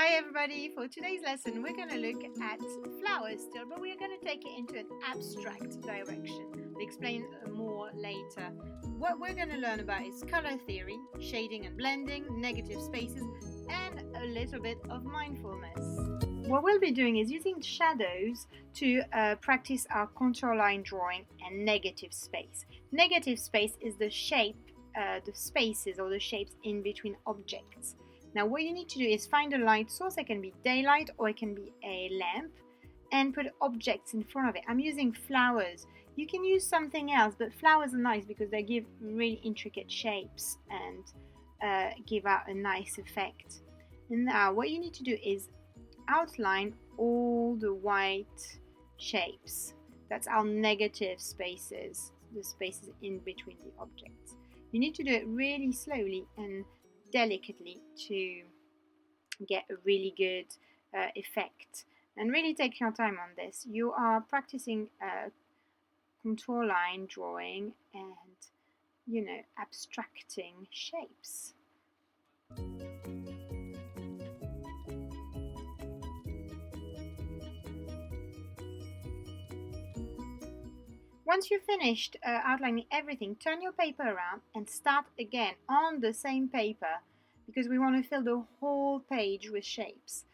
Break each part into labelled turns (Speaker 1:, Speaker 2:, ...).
Speaker 1: Hi everybody, for today's lesson we're going to look at flowers still, but we're going to take it into an abstract direction. I'll explain more later. What we're going to learn about is color theory, shading and blending, negative spaces, and a little bit of mindfulness. What we'll be doing is using shadows to practice our contour line drawing and negative space. Negative space is the shape, the spaces or the shapes in between objects. Now what you need to do is find a light source. It can be daylight or it can be a lamp, and put objects in front of it. I'm using flowers. You can use something else, but flowers are nice because they give really intricate shapes and give out a nice effect. And now what you need to do is outline all the white shapes. That's our negative spaces, the spaces in between the objects. You need to do it really slowly and delicately to get a really good effect, and really take your time on this. You are practicing contour line drawing and abstracting shapes. Once you've finished outlining everything, turn your paper around and start again on the same paper, because we want to fill the whole page with shapes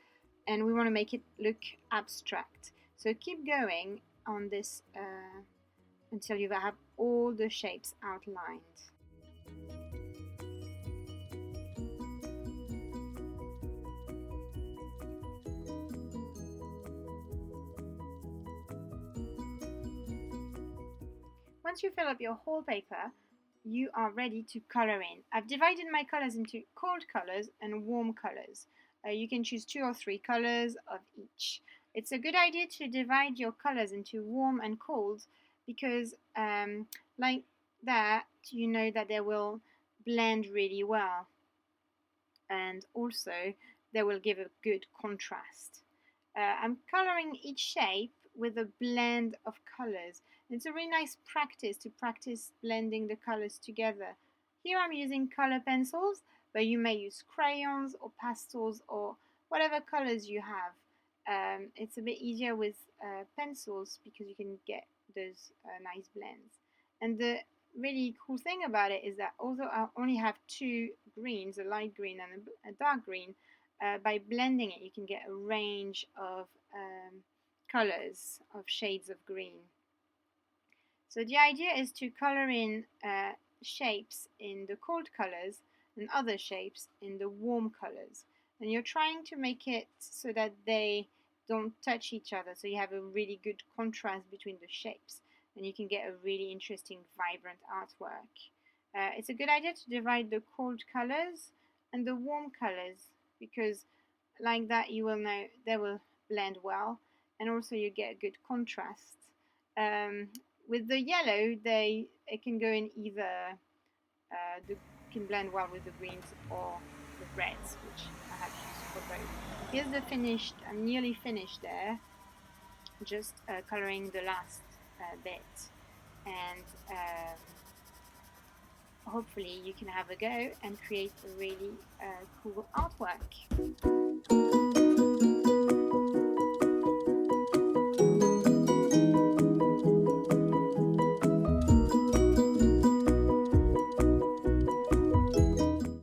Speaker 1: and we want to make it look abstract. So keep going on this until you have all the shapes outlined. Once you fill up your whole paper, you are ready to color in. I've divided my colors into cold colors and warm colors. You can choose 2 or 3 colors of each. It's a good idea to divide your colors into warm and cold, because like that you know that they will blend really well, and also they will give a good contrast. I'm coloring each shape with a blend of colors. It's a really nice practice to practice blending the colors together. Here I'm using color pencils, but you may use crayons or pastels or whatever colors you have. It's a bit easier with pencils because you can get those nice blends. And the really cool thing about it is that although I only have 2 greens, a light green and a dark green, by blending it you can get a range of colors, of shades of green. So the idea is to color in shapes in the cold colors and other shapes in the warm colors, and you're trying to make it so that they don't touch each other, so you have a really good contrast between the shapes and you can get a really interesting vibrant artwork. It's a good idea to divide the cold colors and the warm colors, because like that you will know they will blend well, and also you get a good contrast. With the yellow, it can go in either can blend well with the greens or the reds, which I have used for both. Here's the finished. I'm nearly finished there. Just coloring the last bit, and hopefully you can have a go and create a really cool artwork.